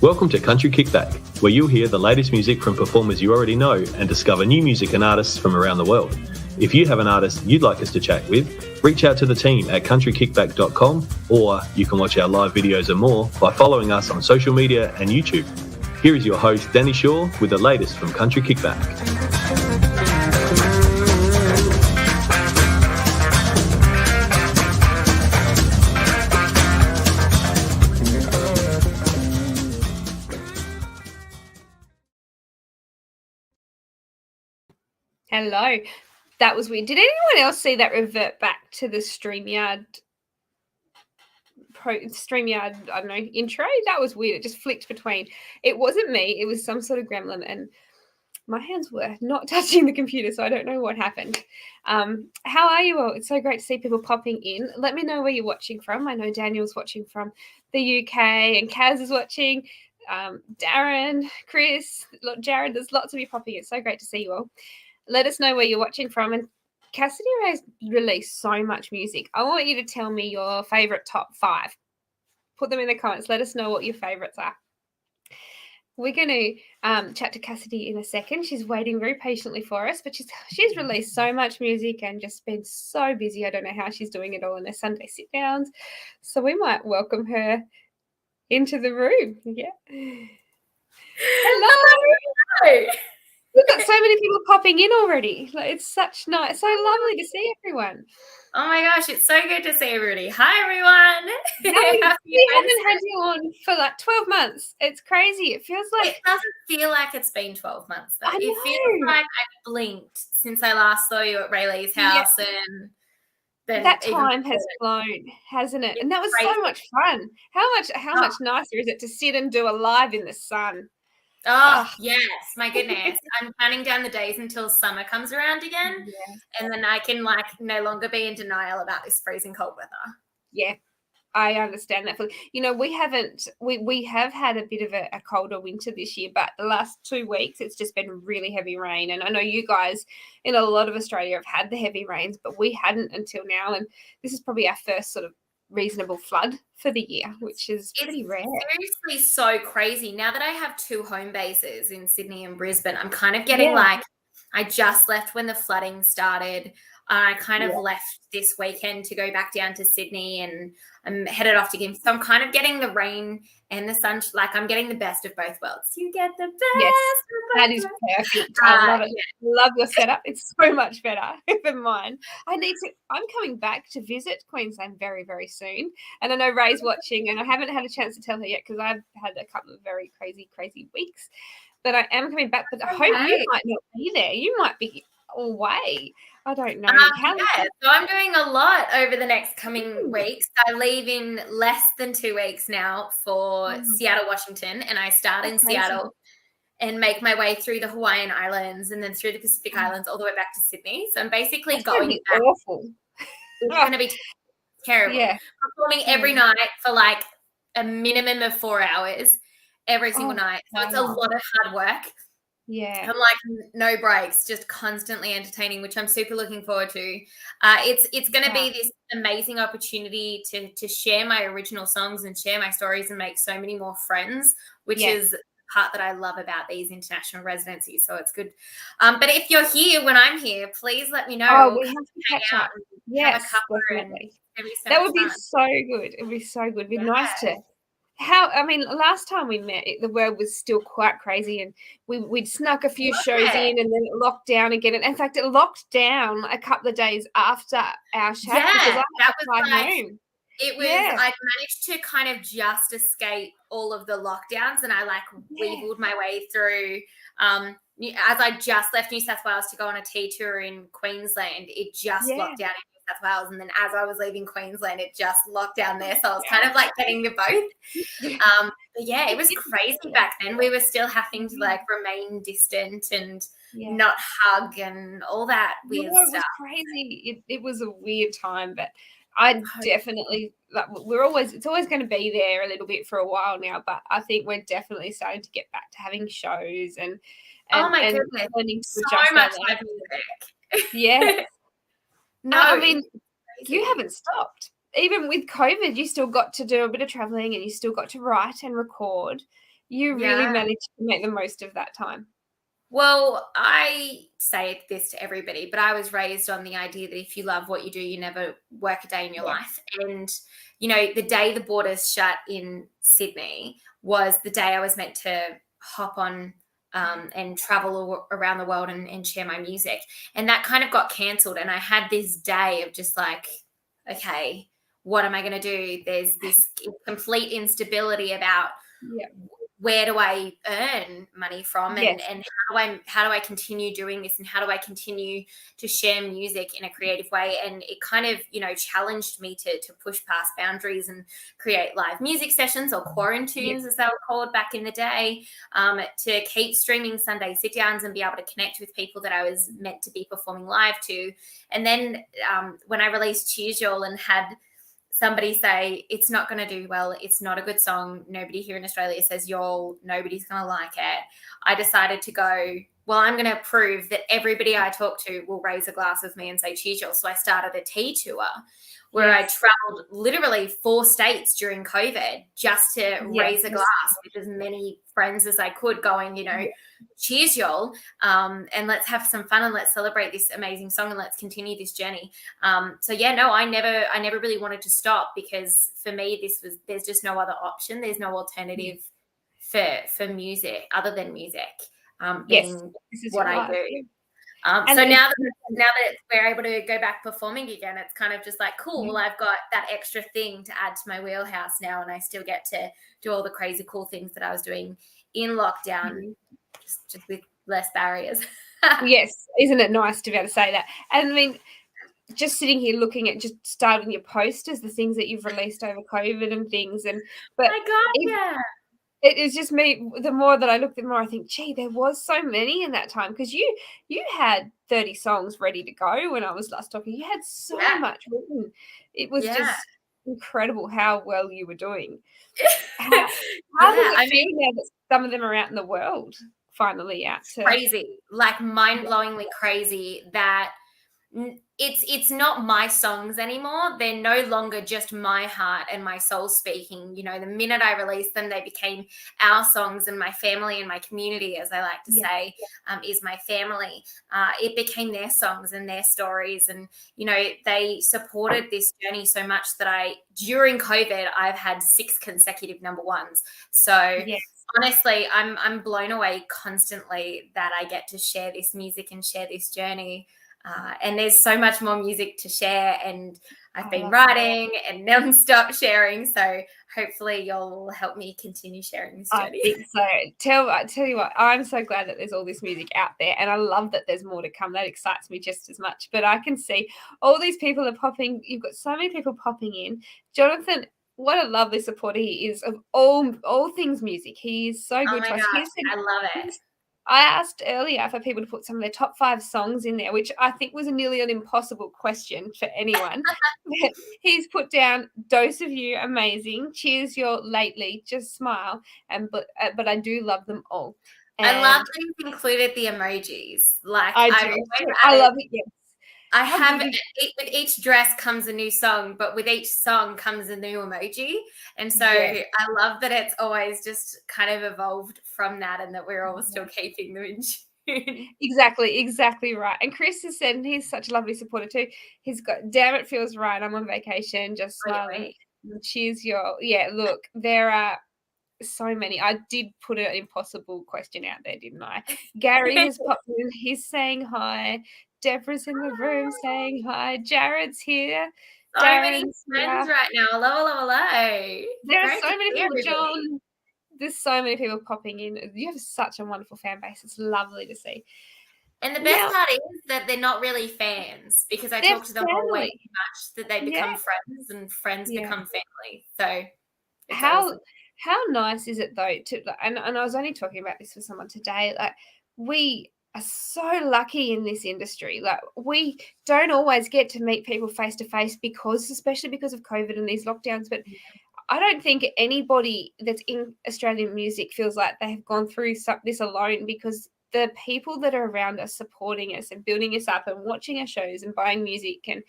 Welcome to Country Kickback, where you'll hear the latest music from performers you already know and discover new music and artists from around the world. If you have an artist you'd like us to chat with, reach out to the team at countrykickback.com, or you can watch our live videos and more by following us on social media and YouTube. Here is your host, Danni Shaw, with the latest from Country Kickback. Hello. That was weird. Did anyone else see that revert back to the StreamYard, I don't know, intro? That was weird. It just flicked between. It wasn't me. It was some sort of gremlin, and my hands were not touching the computer, so I don't know what happened. How are you all? It's so great to see people popping in. Let me know where you're watching from. I know Daniel's watching from the UK, and Kaz is watching. Darren, Chris, Jared, there's lots of you popping in. It's so great to see you all. Let us know where you're watching from. And Cassidy-Rae's released so much music. I want you to tell me your favourite top 5. Put them in the comments. Let us know what your favourites are. We're going to chat to Cassidy in a second. She's waiting very patiently for us, but she's released so much music and just been so busy. I don't know how she's doing it all in her Sunday sit-downs. So we might welcome her into the room. Yeah. Hello. We've got so many people popping in already. Like, it's so lovely to see everyone. Oh my gosh, it's so good to see everybody. Hi everyone. We haven't had you on for like 12 months. It's crazy. It feels like it doesn't feel like it's been 12 months though. I know. It feels like I blinked since I last saw you at Rayleigh's house, and then that time has flown, hasn't it? And that was crazy. So much fun. How much nicer is it to sit and do a live in the sun? Oh, yes, my goodness. I'm counting down the days until summer comes around again, and then I can no longer be in denial about this freezing cold weather. Yeah, I understand that. You know, we have had a bit of a colder winter this year, but the last 2 weeks it's just been really heavy rain. And I know you guys in a lot of Australia have had the heavy rains, but we hadn't until now. And this is probably our first sort of reasonable flood for the year, which is pretty rare. Seriously, so crazy. Now that I have 2 home bases in Sydney and Brisbane, I'm kind of getting I just left when the flooding started. I kind of left this weekend to go back down to Sydney, and I'm headed off to Kim. So I'm kind of getting the rain and the sun. I'm getting the best of both worlds. You get the best. Yes, that is perfect. I love it. Love your setup. It's so much better than mine. I'm coming back to visit Queensland very, very soon. And I know Ray's watching, and I haven't had a chance to tell her yet because I've had a couple of very crazy, crazy weeks. But I am coming back. But I hope you might not be there. You might be away. I don't know. So I'm doing a lot over the next coming weeks. I leave in less than 2 weeks now for Seattle, Washington, and I start in Seattle and make my way through the Hawaiian Islands and then through the Pacific Islands all the way back to Sydney. So I'm basically going back. Awful. It's going to be terrible. Yeah. Performing every night for like a minimum of 4 hours every single night. So it's a lot of hard work. Yeah. I'm like no breaks, just constantly entertaining, which I'm super looking forward to. It's going to be this amazing opportunity to share my original songs and share my stories and make so many more friends, which is the part that I love about these international residencies. So it's good. But if you're here when I'm here, please let me know. Oh, we have to catch up. Yes, definitely. That would be so good. It would be so good. It'd be nice to. Last time we met, the world was still quite crazy, and we'd snuck a few shows in, and then it locked down again. And in fact, it locked down a couple of days after our chat. Yeah, that was home. It was. I managed to kind of just escape all of the lockdowns, and I weebled my way through. As I just left New South Wales to go on a tea tour in Queensland, it just locked down in South Wales, and then as I was leaving Queensland, it just locked down there. So I was kind of getting to both. But yeah, it was crazy back then. We were still having to remain distant and not hug and all that weird stuff. It was crazy. It was a weird time, but I definitely it's always going to be there a little bit for a while now. But I think we're definitely starting to get back to having shows and oh my goodness, learning to so adjust much live music. Yeah. No, I mean, you haven't stopped. Even with COVID, you still got to do a bit of traveling and you still got to write and record. You really managed to make the most of that time. Well, I say this to everybody, but I was raised on the idea that if you love what you do, you never work a day in your life. And, you know, the day the borders shut in Sydney was the day I was meant to hop on and travel around the world and share my music. And that kind of got cancelled. And I had this day of just like, okay, what am I going to do? There's this complete instability about where do I earn money from, and how do I continue doing this, and how do I continue to share music in a creative way? And it kind of, you know, challenged me to push past boundaries and create live music sessions, or quarantunes as they were called back in the day, to keep streaming Sunday sit downs and be able to connect with people that I was meant to be performing live to. And then when I released Cheers Y'all and had somebody say, it's not going to do well, it's not a good song, nobody here in Australia says y'all, nobody's going to like it, I decided to go, well, I'm going to prove that everybody I talk to will raise a glass with me and say cheers y'all. So I started a tea tour where I traveled literally 4 states during COVID just to raise a glass with as many friends as I could, going, you know, cheers y'all, and let's have some fun and let's celebrate this amazing song and let's continue this journey. So I never really wanted to stop, because for me there's just no other option. There's no alternative for music other than music being what I do. So now that we're able to go back performing again, it's kind of just like, cool, well, I've got that extra thing to add to my wheelhouse now, and I still get to do all the crazy cool things that I was doing in lockdown, just with less barriers. Yes, isn't it nice to be able to say that? And I mean, just sitting here looking at just starting your posters, the things that you've released over COVID and things, but my God, it is just me. The more that I look, the more I think, gee, there was so many in that time, because you had 30 songs ready to go when I was last talking. You had so much written. It was just incredible how well you were doing. How does it feel now that some of them are out in the world, finally out? Crazy, like mind-blowingly crazy that it's not my songs anymore. They're no longer just my heart and my soul speaking. You know, the minute I released them, they became our songs, and my family and my community, as I like to say, is my family. It became their songs and their stories. And, you know, they supported this journey so much that during COVID, I've had 6 consecutive #1s. So honestly, I'm blown away constantly that I get to share this music and share this journey. And there's so much more music to share, and I've been writing and non-stop sharing. So hopefully you'll help me continue sharing this journey. I think so. Tell you what, I'm so glad that there's all this music out there, and I love that there's more to come. That excites me just as much. But I can see all these people are popping. You've got so many people popping in. Jonathan, what a lovely supporter he is of all things music. He is so good to us. I love it. I asked earlier for people to put some of their top 5 songs in there, which I think was nearly an impossible question for anyone. He's put down Dose of You, amazing. Cheers Y'all, Lately, Just Smile, but I do love them all. And I love that he's included the emojis. Like I love it. Yes. I have with each dress comes a new song, but with each song comes a new emoji. And so I love that it's always just kind of evolved from that, and that we're all still keeping them in tune. Exactly right. And Chris has said, and he's such a lovely supporter too, he's got Damn It Feels Right, I'm on Vacation, Just Smiling, Cheers Y'all. Yeah, look, there are so many. I did put an impossible question out there, didn't I? Gary has popped in. He's saying hi. Deborah's in the room saying hi. Jared's here. So many friends right now. Hello. There are so many people, John. There's so many people popping in. You have such a wonderful fan base. It's lovely to see. And the best part is that they're not really fans, because I talk to them all way too much that they become friends, and friends become family. So how nice is it though and I was only talking about this with someone today, like we are so lucky in this industry. Like we don't always get to meet people face to face, especially because of COVID and these lockdowns, but I don't think anybody that's in Australian music feels like they have gone through this alone, because the people that are around us supporting us and building us up and watching our shows and buying music, and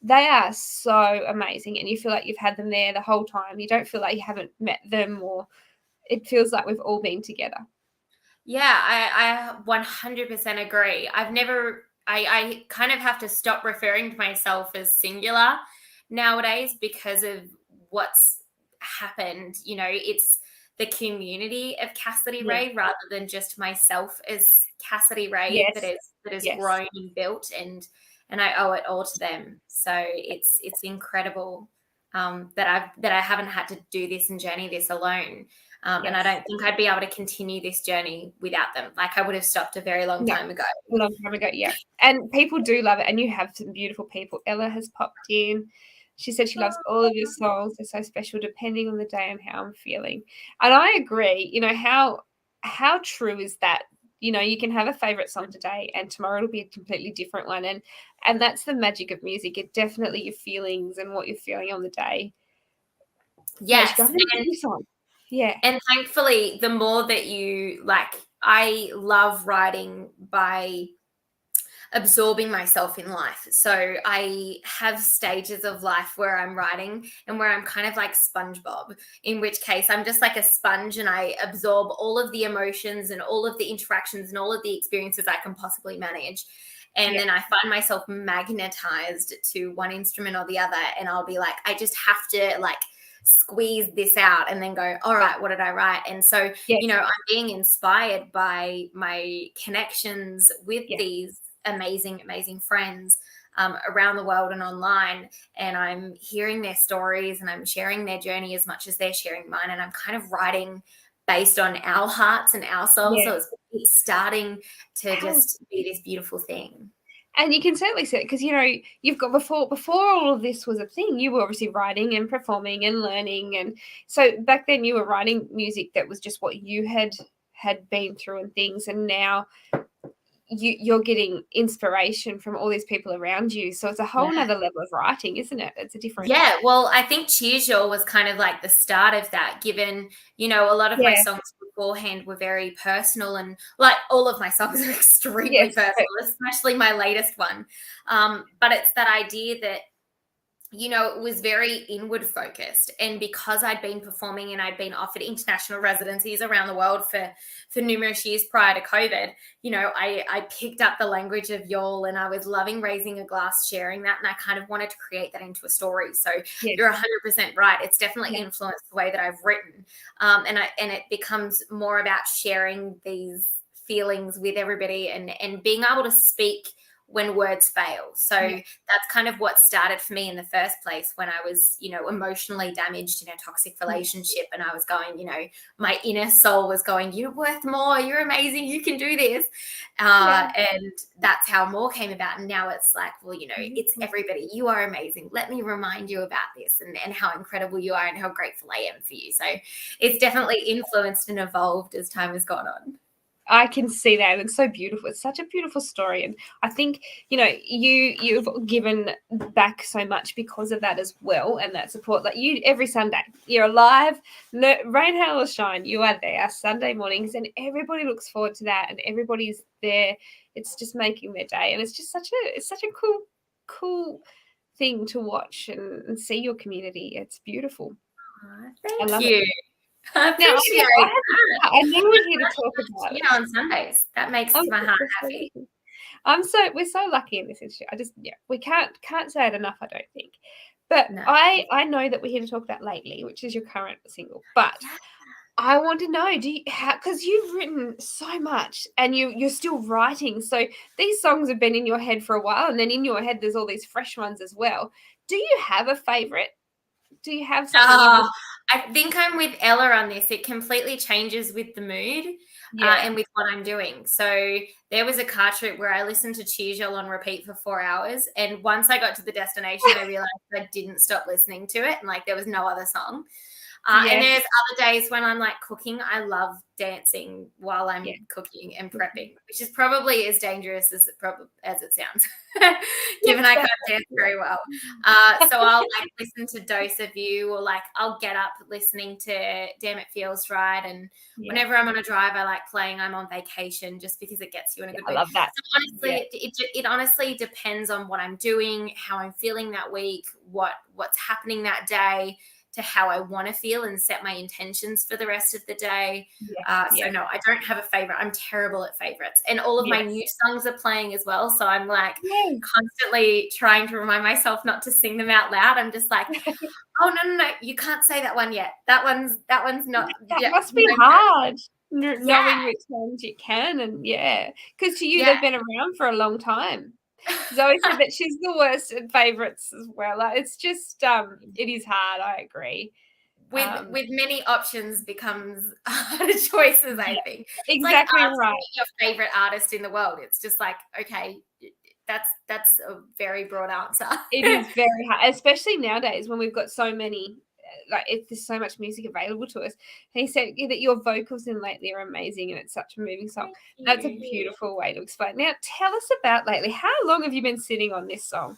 they are so amazing, and you feel like you've had them there the whole time. You don't feel like you haven't met them, or it feels like we've all been together. Yeah, I 100% agree. I kind of have to stop referring to myself as singular nowadays because of what's happened. You know, it's the community of Cassidy-Rae rather than just myself as Cassidy-Rae that is grown and built, and I owe it all to them. So it's incredible that I haven't had to do this and journey this alone. And I don't think I'd be able to continue this journey without them. Like I would have stopped a very long time ago. A long time ago, yeah. And people do love it. And you have some beautiful people. Ella has popped in. She said she loves all of your songs. They're so special depending on the day and how I'm feeling. And I agree. You know, how true is that? You know, you can have a favorite song today and tomorrow it'll be a completely different one. And that's the magic of music. It definitely your feelings and what you're feeling on the day. Yes. Yeah. And thankfully, the more that you I love writing by absorbing myself in life. So I have stages of life where I'm writing and where I'm kind of like SpongeBob, in which case I'm just like a sponge and I absorb all of the emotions and all of the interactions and all of the experiences I can possibly manage. And then I find myself magnetized to one instrument or the other. And I'll be like, I just have to squeeze this out and then go, all right, what did I write? And so, you know, I'm being inspired by my connections with these amazing friends around the world and online. And I'm hearing their stories and I'm sharing their journey as much as they're sharing mine. And I'm kind of writing based on our hearts and our souls. So it's starting to just be this beautiful thing. And you can certainly see it because, you know, you've got before all of this was a thing, you were obviously writing and performing and learning. And so back then you were writing music that was just what you had been through and things. And now you're getting inspiration from all these people around you. So it's a whole nother level of writing, isn't it? It's a different. Yeah. Well, I think Cheers Y'all was kind of like the start of that, given, you know, a lot of my songs beforehand were very personal and like all of my songs are extremely personal, especially my latest one. But it's that idea that, you know, it was very inward focused. And because I'd been performing and I'd been offered international residencies around the world for numerous years prior to COVID, you know, I picked up the language of y'all and I was loving raising a glass, sharing that. And I kind of wanted to create that into a story. So you're 100% right. It's definitely influenced the way that I've written. And it becomes more about sharing these feelings with everybody and being able to speak when words fail. So that's kind of what started for me in the first place when I was, you know, emotionally damaged in a toxic relationship. And I was going, you know, my inner soul was going, you're worth more, you're amazing, you can do this. And that's how more came about. And now it's like, well, you know, it's everybody. You are amazing. Let me remind you about this and how incredible you are and how grateful I am for you. So it's definitely influenced and evolved as time has gone on. I can see that. It's so beautiful. It's such a beautiful story. And I think, you know, you've given back so much because of that as well. And that support, like you, every Sunday, you're alive, no, rain, hail or shine, you are there Sunday mornings and everybody looks forward to that and everybody's there. It's just making their day. And it's just such a cool thing to watch and see your community. It's beautiful. Thank you. I appreciate that. I know we're here to talk about it. On Sundays. That makes my heart happy. We're so lucky in this industry. We can't say it enough, I don't think. But no. I know that we're here to talk about Lately, which is your current single. But I want to know, because you've written so much and you're still writing. So these songs have been in your head for a while, and then in your head there's all these fresh ones as well. Do you have a favorite? Do you have something? I think I'm with Ella on this. It completely changes with the mood and with what I'm doing. So there was a car trip where I listened to Cheers Y'all on repeat for 4 hours. And once I got to the destination, I realized I didn't stop listening to it. And there was no other song. And there's other days when I'm cooking. I love dancing while I'm cooking and prepping, which is probably as dangerous as it sounds, given I can't dance very well. So I'll listen to Dose of You, or I'll get up listening to Damn It Feels Right. And whenever I'm on a drive, I like playing I'm on vacation just because it gets you in a good mood. I love that. So honestly, it honestly depends on what I'm doing, how I'm feeling that week, what's happening that day. to how I want to feel and set my intentions for the rest of the day. So no, I don't have a favorite. I'm terrible at favorites, and all of my new songs are playing as well. So I'm like constantly trying to remind myself not to sing them out loud. I'm just like, oh no, you can't say that one yet. That one's not. That must be hard. Knowing which ones you can, and because to you they've been around for a long time. Zoe said that she's the worst at favorites as well. It's just it is hard. I agree. With many options becomes harder choices. I think exactly it's like right. Your favorite artist in the world. It's just like, okay, that's a very broad answer. It is very hard, especially nowadays when we've got so many. There's so much music available to us. And he said that your vocals in Lately are amazing and it's such a moving song. That's a beautiful way to explain. Now, tell us about Lately. How long have you been sitting on this song?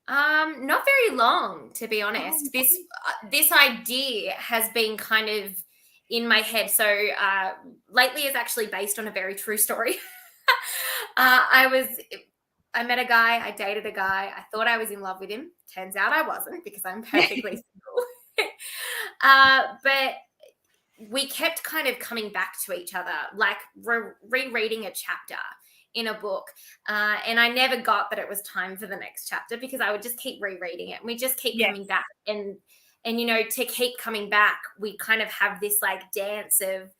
Not very long, to be honest. This idea has been kind of in my head. So Lately is actually based on a very true story. I met a guy, I dated a guy, I thought I was in love with him. Turns out I wasn't, because I'm perfectly single. But we kept kind of coming back to each other, like rereading a chapter in a book. And I never got that it was time for the next chapter, because I would just keep rereading it. And we just keep coming back. And, to keep coming back, we kind of have this like dance of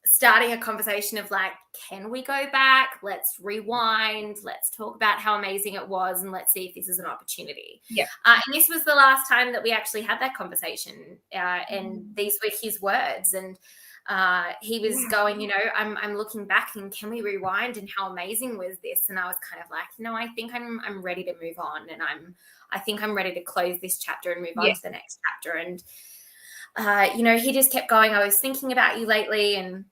starting a conversation of like, can we go back? Let's rewind. Let's talk about how amazing it was, and let's see if this is an opportunity. And this was the last time that we actually had that conversation. And these were his words. And he was going, I'm looking back, and can we rewind? And how amazing was this? And I was kind of like, I think I'm ready to move on, and I think I'm ready to close this chapter and move on to the next chapter. And he just kept going, I was thinking about you lately, and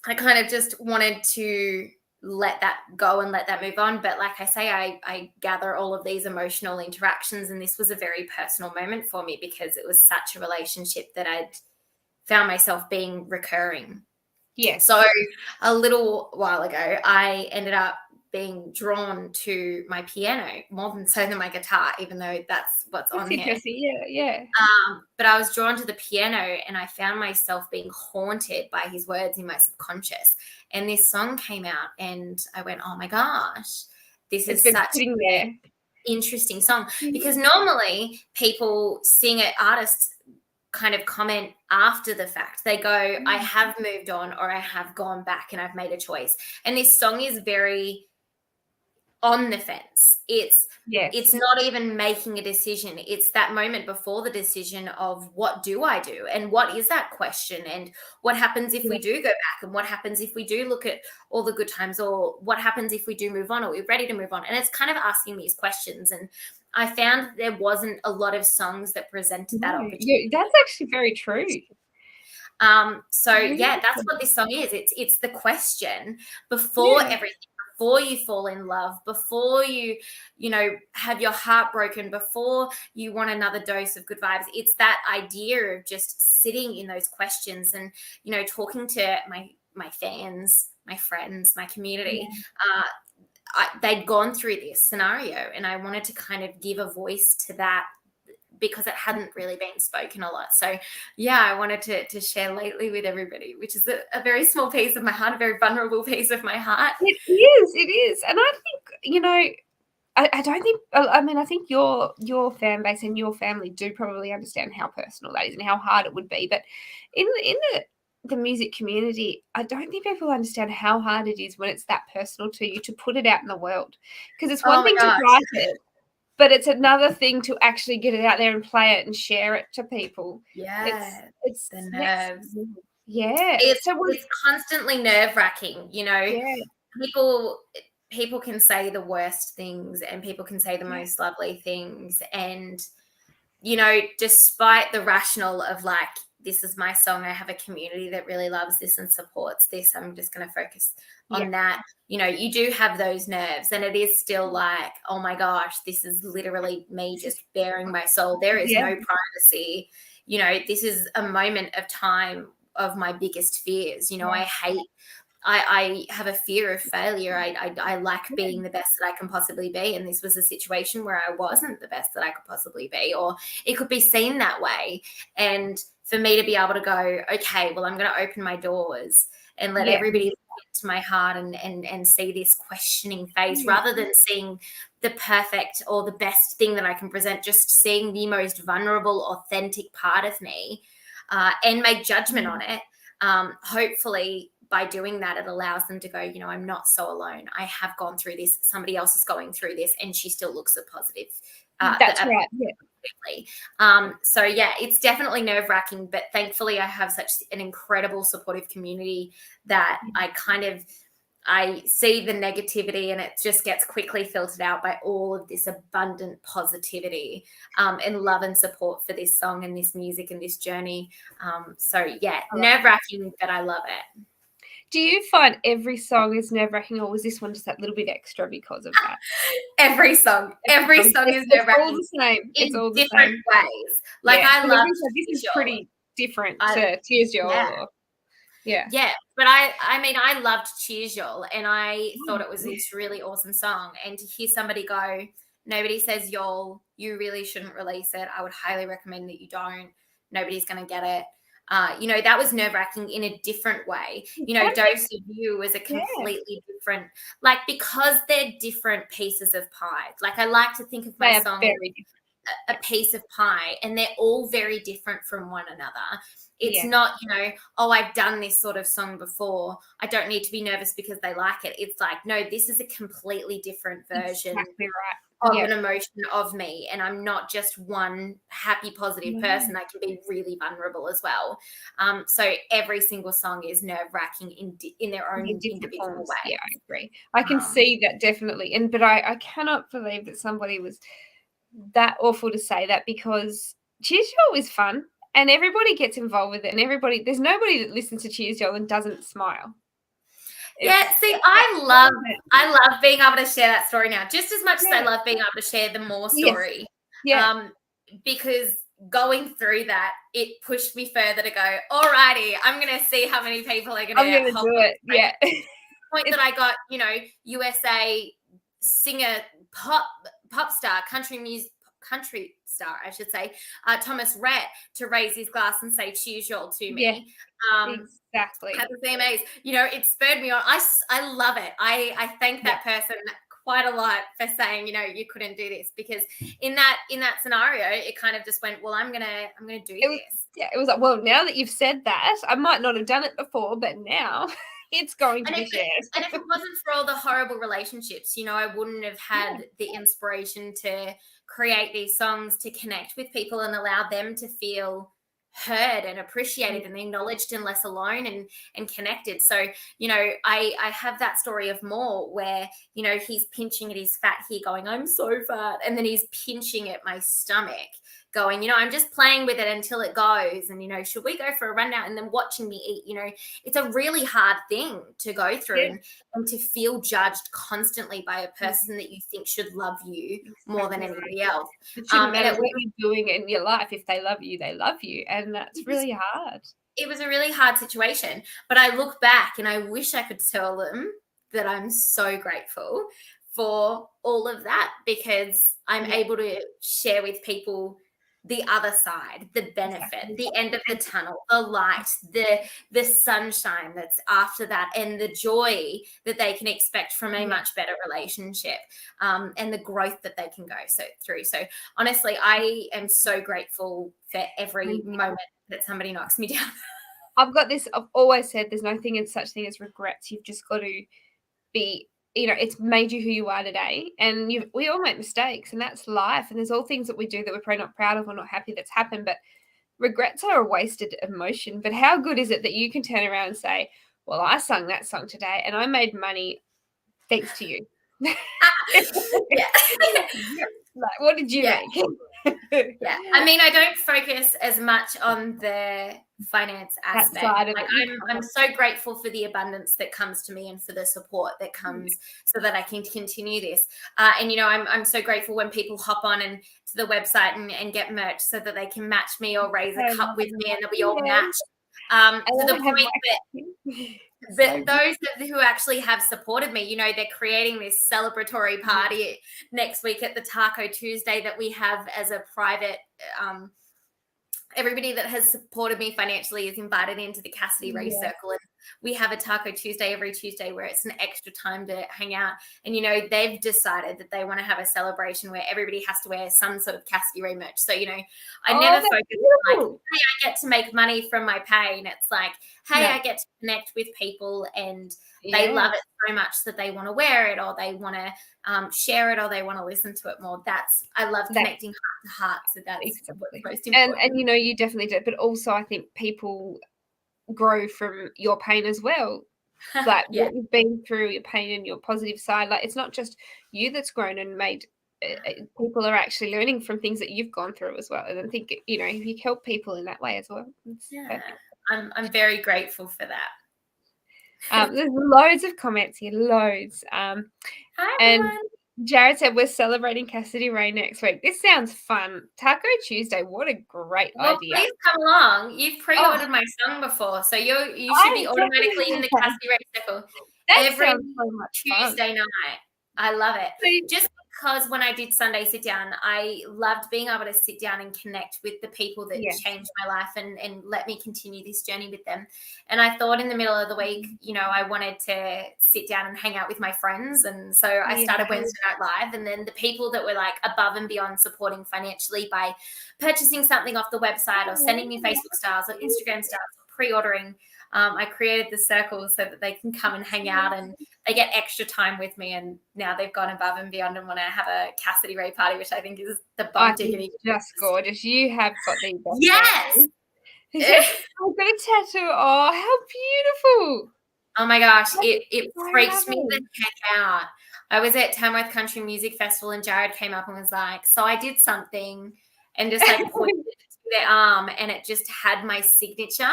I kind of just wanted to let that go and let that move on. But like I say, I gather all of these emotional interactions, and this was a very personal moment for me, because it was such a relationship that I'd found myself being recurring. So a little while ago, I ended up being drawn to my piano more than my guitar, even though that's what's on here. But I was drawn to the piano, and I found myself being haunted by his words in my subconscious. And this song came out, and I went, oh my gosh, this is such an interesting song. Because normally people sing it, artists kind of comment after the fact. They go, I have moved on, or I have gone back and I've made a choice. And this song is very on the fence. It's not even making a decision. It's that moment before the decision of, what do I do? And what is that question? And what happens if we do go back? And what happens if we do look at all the good times? Or what happens if we do move on? Are we ready to move on? And it's kind of asking these questions. And I found there wasn't a lot of songs that presented that opportunity. That's actually very true. That's what this song is. It's the question before everything. Before you fall in love, before you have your heart broken, before you want another dose of good vibes. It's that idea of just sitting in those questions and, talking to my fans, my friends, my community. They'd gone through this scenario, and I wanted to kind of give a voice to that, because it hadn't really been spoken a lot. So I wanted to share Lately with everybody, which is a very small piece of my heart, a very vulnerable piece of my heart. It is. And I think, I don't think, I think your fan base and your family do probably understand how personal that is and how hard it would be. But in the music community, I don't think people understand how hard it is when it's that personal to you to put it out in the world. Because it's one thing to write it, but it's another thing to actually get it out there and play it and share it to people. It's the nerves. It's constantly nerve-wracking, People can say the worst things, and people can say the most lovely things. And, despite the rational of like, this is my song, I have a community that really loves this and supports this, I'm just going to focus on that. You do have those nerves, and it is still like, oh my gosh, this is literally me just bearing my soul. There is no privacy. This is a moment of time of my biggest fears. I hate I have a fear of failure. I like being the best that I can possibly be. And this was a situation where I wasn't the best that I could possibly be, or it could be seen that way. And for me to be able to go, okay, well, I'm going to open my doors and let everybody look into my heart and see this questioning phase rather than seeing the perfect or the best thing that I can present, just seeing the most vulnerable, authentic part of me and make judgment on it. Hopefully, by doing that, it allows them to go, you know, I'm not so alone. I have gone through this. Somebody else is going through this, and she still looks a positive. That's right. Yeah. So yeah, it's definitely nerve-wracking, but thankfully I have such an incredible supportive community that I see the negativity and it just gets quickly filtered out by all of this abundant positivity and love and support for this song and this music and this journey. So yeah, nerve-wracking, but I love it. Do you find every song is nerve-wracking, or was this one just that little bit extra because of that? Every song is nerve-wracking. It's all the same. It's all the different same ways. Like I love this is pretty different to Cheers Y'all. Yeah. But I loved Cheers Y'all, and I thought it was this really awesome song. And to hear somebody go, nobody says y'all, you really shouldn't release it. I would highly recommend that you don't. Nobody's going to get it. You know, that was nerve-wracking in a different way. You know, Dose of You was a completely different, like, because they're different pieces of pie. Like, I like to think of my song as a piece of pie, and they're all very different from one another. It's not, you know, oh, I've done this sort of song before, I don't need to be nervous because they like it. It's like, no, this is a completely different version of an emotion of me, and I'm not just one happy, positive person. I can be really vulnerable as well. So every single song is nerve-wracking in their own individual way. Yeah, I agree. I can see that definitely. But I cannot believe that somebody was that awful to say that, because Cheers Y'all is fun and everybody gets involved with it, and there's nobody that listens to Cheers Y'all and doesn't smile. I love being able to share that story now, just as much as I love being able to share the more story. Because going through that, it pushed me further to go, alrighty, I'm going to see how many people are going to do it. Yeah. The point that I got, you know, USA singer, pop star, country star, I should say, Thomas Rhett, to raise his glass and say Cheers Y'all to me. Exactly. At the CMAs, you know, it spurred me on. I love it. I thank that person quite a lot for saying, you know, you couldn't do this, because in that scenario, it kind of just went, well, I'm gonna do this. It was like, well, now that you've said that, I might not have done it before, but now it's going to be shared. And if it wasn't for all the horrible relationships, you know, I wouldn't have had the inspiration to create these songs, to connect with people and allow them to feel heard and appreciated and acknowledged and less alone and connected. So, you know, I have that story of More where, you know, he's pinching at his fat here going, I'm so fat. And then he's pinching at my stomach going, you know, I'm just playing with it until it goes. And, you know, should we go for a run now? And then watching me eat, you know, it's a really hard thing to go through and to feel judged constantly by a person that you think should love you more than anybody else. It shouldn't matter what you're doing in your life. If they love you, they love you. And that's really hard. It was a really hard situation. But I look back and I wish I could tell them that I'm so grateful for all of that, because I'm able to share with people the other side, the benefit, the end of the tunnel, the light, the sunshine that's after that, and the joy that they can expect from a much better relationship, and the growth that they can go through. So honestly, I am so grateful for every moment that somebody knocks me down. I've always said there's no such thing as regrets. You've just got to be, you know, it's made you who you are today, and we all make mistakes, and that's life. And there's all things that we do that we're probably not proud of or not happy that's happened, but regrets are a wasted emotion. But how good is it that you can turn around and say, well, I sung that song today and I made money thanks to you. Like, what did you make? I mean, I don't focus as much on the finance aspect. I'm so grateful for the abundance that comes to me and for the support that comes so that I can continue this. And, you know, I'm so grateful when people hop on and to the website and get merch so that they can match me or raise a cup with me and that we all match. To the point that But those who actually have supported me, they're creating this celebratory party next week at the Taco Tuesday that we have as a private. Everybody that has supported me financially is invited into the Cassidy-Rae circle, and we have a Taco Tuesday every Tuesday where it's an extra time to hang out. And they've decided that they want to have a celebration where everybody has to wear some sort of Cassidy-Rae merch. So I never focus on like, hey, I get to make money from my pay, and it's like, hey, I get to connect with people, and they love it so much that they want to wear it, or they want to share it, or they want to listen to it more. I love connecting heart to heart. So that's what's most important. And you definitely do. But also I think people grow from your pain as well. Like what you've been through, your pain and your positive side. Like it's not just you that's grown and made. People are actually learning from things that you've gone through as well. And I think if you help people in that way as well, I'm very grateful for that. There's loads of comments here, loads. Hi, and everyone. Jared said we're celebrating Cassidy-Rae next week. This sounds fun. Taco Tuesday, what a great idea. Please come along. You've pre-ordered my song before, so you should be automatically in the Cassidy-Rae circle every Tuesday night. I love it. Just because when I did Sunday Sit Down, I loved being able to sit down and connect with the people that changed my life and let me continue this journey with them. And I thought in the middle of the week, I wanted to sit down and hang out with my friends. And so I started Wednesday Night Live. And then the people that were like above and beyond supporting financially by purchasing something off the website or sending me Facebook stars or Instagram stars or pre-ordering, I created the circle so that they can come and hang out and they get extra time with me. And now they've gone above and beyond and want to have a Cassidy-Rae party, which I think is the bomb diggity. Just gorgeous. You have got the best. Yes. I've got a tattoo. Oh, how beautiful. Oh my gosh. It freaks me the heck out. I was at Tamworth Country Music Festival and Jared came up and was like, so I did something, and just like pointed to their arm, and it just had my signature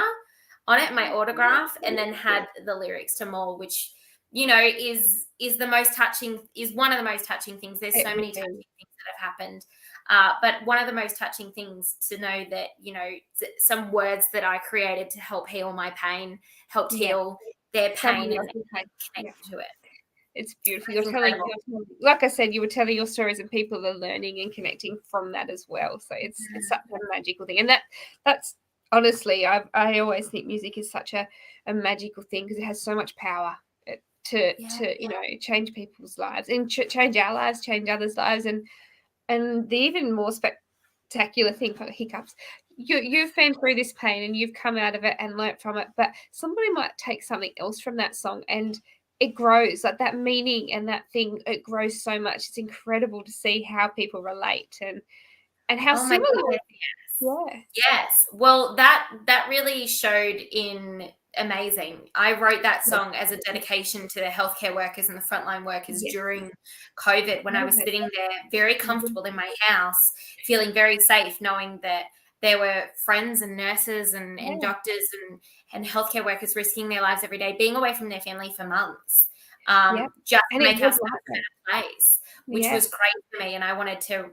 on it, my autograph, and then had the lyrics to More, which, is the most touching, is one of the most touching things. There's so many touching things that have happened. But one of the most touching things to know that, some words that I created to help heal my pain, helped heal their pain and connect to it. It's beautiful. You're telling, like I said, you were telling your stories and people are learning and connecting from that as well. So it's such a magical thing. And that's, honestly, I always think music is such a magical thing because it has so much power to change people's lives and change our lives, change others' lives, and the even more spectacular thing for hiccups. You've been through this pain and you've come out of it and learnt from it, but somebody might take something else from that song and it grows, like that meaning and that thing. It grows so much. It's incredible to see how people relate and how similar. Yes. Well, that really showed in Amazing. I wrote that song as a dedication to the healthcare workers and the frontline workers during COVID, when I was sitting there very comfortable in my house, feeling very safe, knowing that there were friends and nurses and doctors and healthcare workers risking their lives every day, being away from their family for months, just to make us a better place, which was great for me. And I wanted to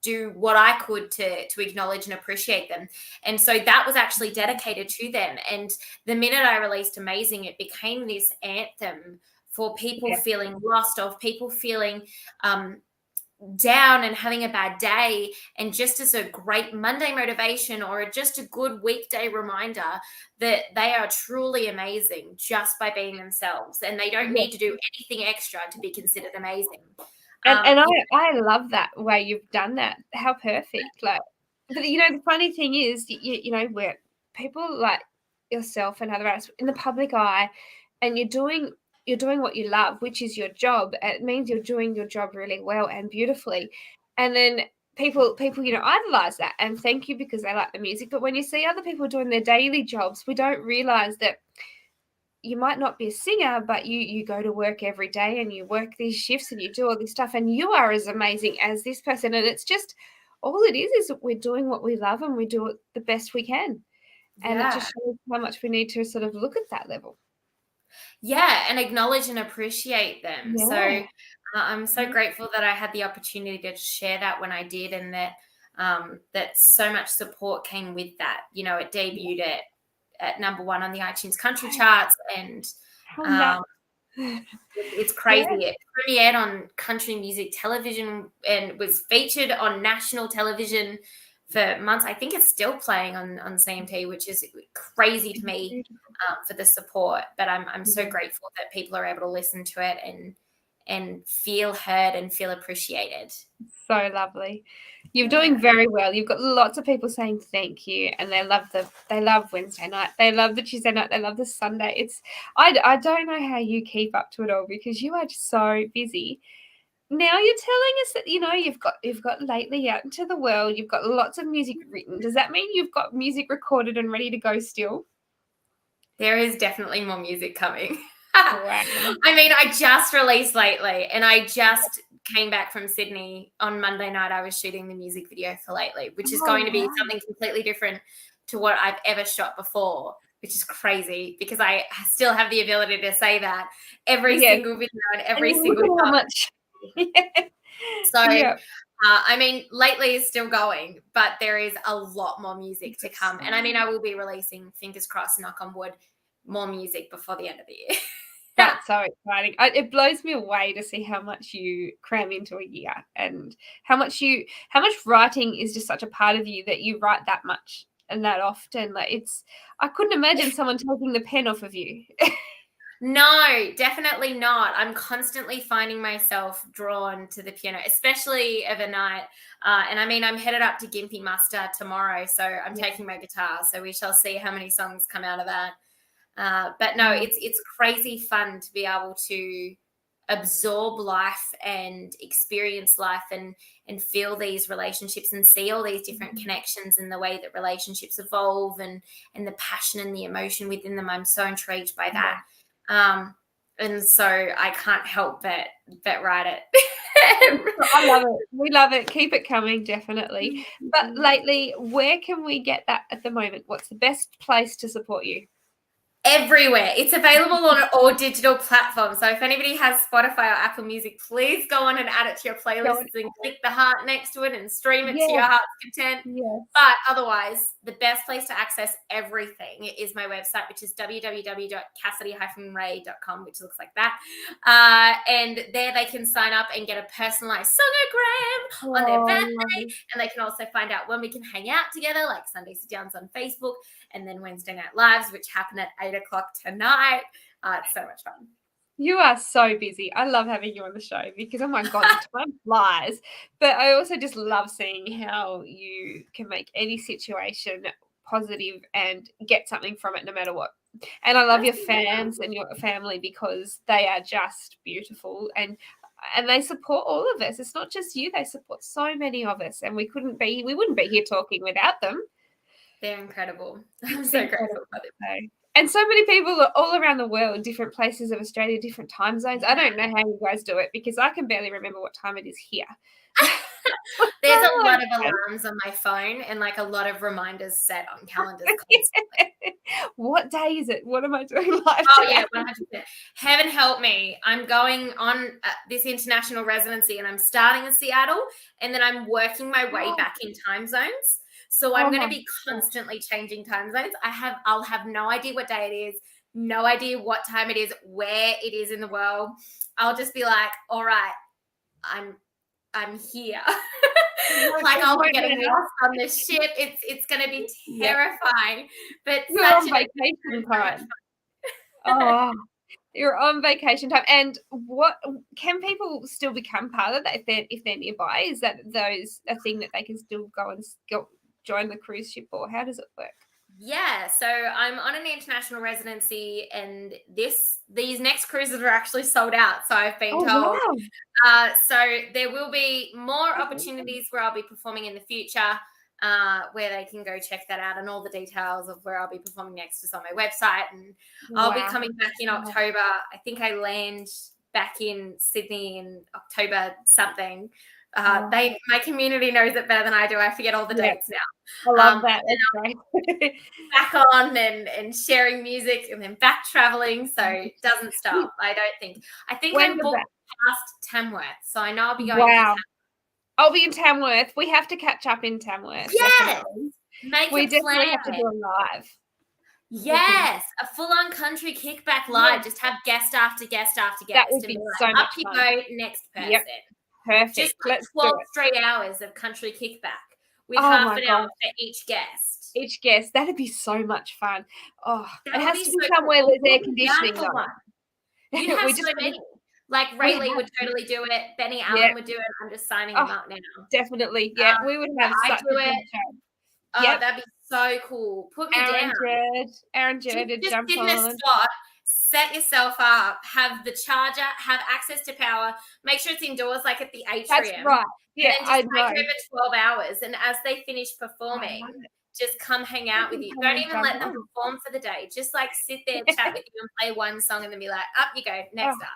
do what I could to acknowledge and appreciate them. And so that was actually dedicated to them. And the minute I released Amazing, it became this anthem for people feeling lost, of people feeling down and having a bad day, and just as a great Monday motivation or just a good weekday reminder that they are truly amazing just by being themselves, and they don't need to do anything extra to be considered amazing. And I love that way you've done that. How perfect. Like, but the funny thing is, where people like yourself and other artists in the public eye, and you're doing what you love, which is your job. It means you're doing your job really well and beautifully. And then people, idolize that and thank you because they like the music. But when you see other people doing their daily jobs, we don't realize that you might not be a singer, but you go to work every day and you work these shifts and you do all this stuff and you are as amazing as this person. And it's just, all it is we're doing what we love and we do it the best we can. And it just shows how much we need to sort of look at that level. Yeah, and acknowledge and appreciate them. Yeah. So I'm so grateful that I had the opportunity to share that when I did, and that that so much support came with that. It debuted at at #1 on the iTunes country charts, and it's crazy. Yeah. It premiered on country music television and was featured on national television for months. I think it's still playing on CMT, which is crazy to me for the support. But I'm so grateful that people are able to listen to it and feel heard and feel appreciated. So lovely. You're doing very well. You've got lots of people saying thank you, and they love Wednesday night. They love the Tuesday night. They love the Sunday. I don't know how you keep up to it all, because you are just so busy. Now you're telling us that you've got lately out into the world. You've got lots of music written. Does that mean you've got music recorded and ready to go still? There is definitely more music coming. Wow. I mean, I just released Lately, and I just came back from Sydney on Monday night. I was shooting the music video for Lately, which is going to be something completely different to what I've ever shot before, which is crazy because I still have the ability to say that every single video and every single time. So, I mean, Lately is still going, but there is a lot more music to come. And I mean, I will be releasing, fingers crossed, knock on wood, more music before the end of the year. That's so exciting. It blows me away to see how much you cram into a year, and how much writing is just such a part of you, that you write that much and that often. Like, I couldn't imagine someone taking the pen off of you. No, definitely not. I'm constantly finding myself drawn to the piano, especially of a night. And I mean, I'm headed up to Gympie Muster tomorrow, so I'm taking my guitar. So we shall see how many songs come out of that. But no, it's crazy fun to be able to absorb life and experience life and feel these relationships and see all these different connections and the way that relationships evolve and the passion and the emotion within them. I'm so intrigued by that. And so I can't help but write it. I love it. We love it. Keep it coming, definitely. But Lately, where can we get that at the moment? What's the best place to support you? Everywhere. It's available on all digital platforms. So if anybody has Spotify or Apple Music, please go on and add it to your playlists and click the heart next to it and stream it to your heart's content. Yes. But otherwise, the best place to access everything is my website, which is www.cassidy-rae.com, which looks like that. And there they can sign up and get a personalized sonogram on their birthday. And they can also find out when we can hang out together, like Sunday Sit Downs on Facebook, and then Wednesday Night Lives, which happen at 8 o'clock tonight. It's so much fun. You are so busy. I love having you on the show because, oh my God, the time flies. But I also just love seeing how you can make any situation positive and get something from it no matter what. And I love your fans and your family because they are just beautiful and they support all of us. It's not just you. They support so many of us, and we wouldn't be here talking without them. They're incredible. I'm so grateful for them. And so many people are all around the world, different places of Australia, different time zones. I don't know how you guys do it because I can barely remember what time it is here. There's a lot of alarms on my phone and like a lot of reminders set on calendars constantly. What day is it? What am I doing live today? Yeah, 100%. Heaven help me. I'm going on this international residency and I'm starting in Seattle and then I'm working my way back in time zones. So I'm going to be constantly changing time zones. I'll have no idea what day it is, no idea what time it is, where it is in the world. I'll just be like, all right, I'm here. Like I'll be getting lost on the ship. It's going to be terrifying. But you're on vacation time. Oh, you're on vacation time. And what can people still become part of that if they're nearby? Is that a thing that they can still go and join the cruise ship, or how does it work? Yeah, so I'm on an international residency and these next cruises are actually sold out, so I've been told. Wow. So there will be more opportunities where I'll be performing in the future, where they can go check that out, and all the details of where I'll be performing next is on my website. And I'll be coming back in October. I think I land back in Sydney in October something. My community knows it better than I do. I forget all the dates now. I love that. That's great. Back on and sharing music and then back traveling. So it doesn't stop. I think I'm booked past Tamworth. So I know I'll be going to Tamworth. I'll be in Tamworth. We have to catch up in Tamworth. Yes. We definitely have to do a live. Yes, a full-on country kickback live. Just have guest after guest after guest. That would be so much up you fun. go, next person. Yep. Perfect. Just Let's 12 do it. straight hours of country kickback with Oh half my an hour gosh. for each guest. Each guest. That'd be so much fun. Oh, That it would has be to be so somewhere cool. there's air We'll be conditioning down for though. one. You'd have We so just many. Like Ray Lee would totally do it. Benny Allen would do it. I'm just signing them up now. Definitely. Yeah, we would have I such do a good it. show. Oh, that'd be so cool. Put me down. Aaron Jerd to Just jump sit in a on. spot, set yourself up, have the charger, have access to power, make sure it's indoors like at the atrium. That's right. Yeah, and then just take over 12 hours. And as they finish performing, just come hang out with you. Don't even let them perform for the day. Just like sit there, chat with you and play one song and then be like, up you go, next up.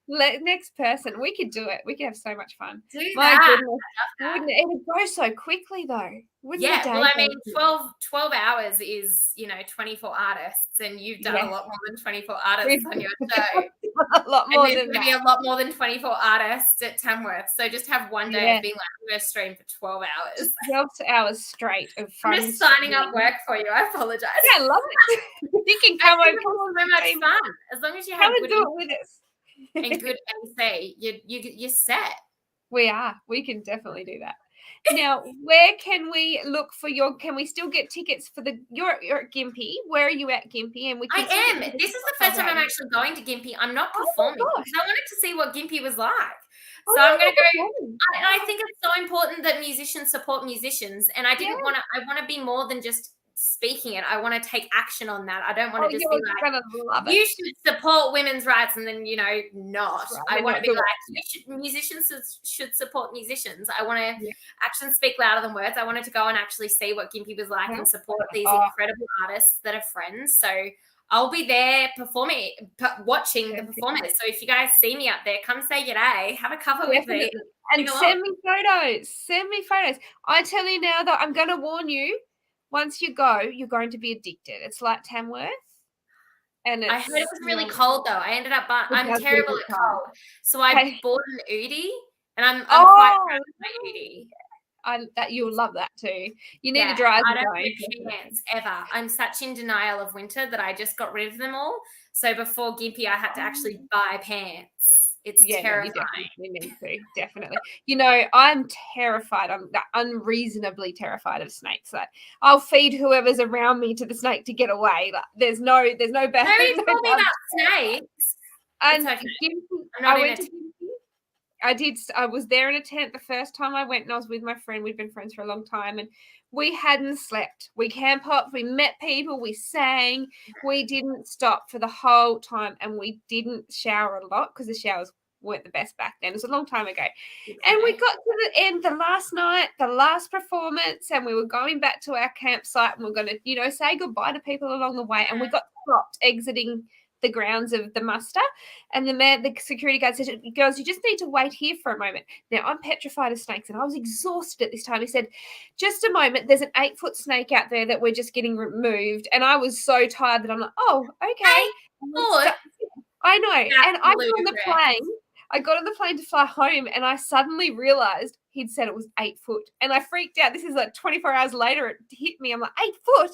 Next person. We could do it. We could have so much fun. Do My that. goodness. Wouldn't it? It would go so quickly though. Wouldn't Yeah, the day well, I mean, go 12 hours is, 24 artists, and you've done a lot more than 24 artists on your show. A lot more and there's than going to be that. a lot more than 24 artists at Tamworth. So just have one day of being like, I'm going to stream for 12 hours. 12 hours straight of fun. I'm just signing up work for you. I apologize. Yeah, I love it. You can come over. So much fun. As long as you have good do it with us. and good AC, you're set. We are. We can definitely do that. Now, where can we look for can we still get tickets for you're at Gympie? Where are you at Gympie? And I am. This is the first time I'm actually going to Gympie. I'm not performing because I wanted to see what Gympie was like. So I'm going to go. And I think it's so important that musicians support musicians. And I want to be more than just speaking it. I want to take action on that. I don't want to just be like, you should support women's rights and then, not. I want to be like, musicians should support musicians. I want to actions speak louder than words. I wanted to go and actually see what Gympie was like and support these incredible artists that are friends. So I'll be there watching the performance. So if you guys see me up there, come say g'day, have a cover with me. And send me photos. Send me photos. I tell you now, though, I'm going to warn you, once you go, you're going to be addicted. It's like Tamworth. And I heard it was really cold, though. I ended up, I'm terrible at cold. So I bought an Udi, and I'm quite proud of my Udi. You'll love that too. You need a dry. I don't wear pants ever. I'm such in denial of winter that I just got rid of them all. So before Gympie, I had to actually buy pants. It's terrifying. You definitely need to, definitely. I'm terrified. I'm unreasonably terrified of snakes. Like, I'll feed whoever's around me to the snake to get away. Like, there's no better. Nobody told me about snakes. And okay. I went to Gympie. I was there in a tent the first time I went, and I was with my friend. We'd been friends for a long time, and we hadn't slept. We camp hopped, we met people, we sang. We didn't stop for the whole time, and we didn't shower a lot because the showers weren't the best back then. It was a long time ago. Okay. And we got to the end, the last night, the last performance, and we were going back to our campsite, and we're going to, say goodbye to people along the way, and we got stopped exiting the grounds of the muster, and the security guard said, girls, you just need to wait here for a moment. Now, I'm petrified of snakes, and I was exhausted at this time. He said, just a moment, there's an 8-foot snake out there that we're just getting removed. And I was so tired that I'm like, oh, okay. I know. And I got on the plane to fly home, and I suddenly realized he'd said it was 8 foot, and I freaked out. This is like 24 hours later, it hit me. I'm like, 8 foot?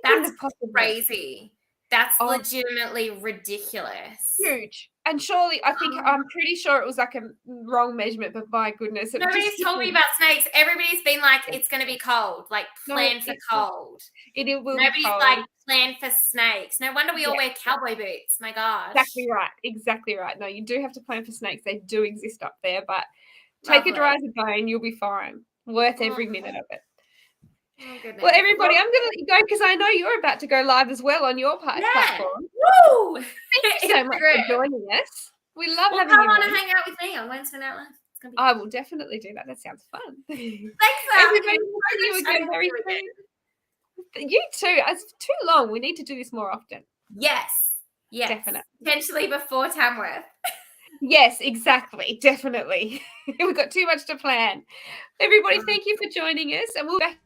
That's crazy. That's legitimately ridiculous. Huge. And surely, I'm pretty sure it was like a wrong measurement, but my goodness. Nobody's told me about snakes. Everybody's been like, it's going to be cold. Like, plan for cold. Nobody's like, plan for snakes. No wonder we all wear cowboy boots. My gosh. Exactly right. No, you do have to plan for snakes. They do exist up there, but take a dry as a bone. You'll be fine. Worth every minute of it. Oh, well, everybody, I'm going to let you go because I know you're about to go live as well on your platform. Woo! Thank you so much for joining us. We love having you. Come on and hang out with me on Wednesday Night Live. I will definitely do that. That sounds fun. Thanks for everybody. See you again very soon. You too. It's too long. We need to do this more often. Yes. Definitely. Potentially before Tamworth. Yes, exactly. Definitely. We've got too much to plan. Everybody, thank you for joining us, and we'll be back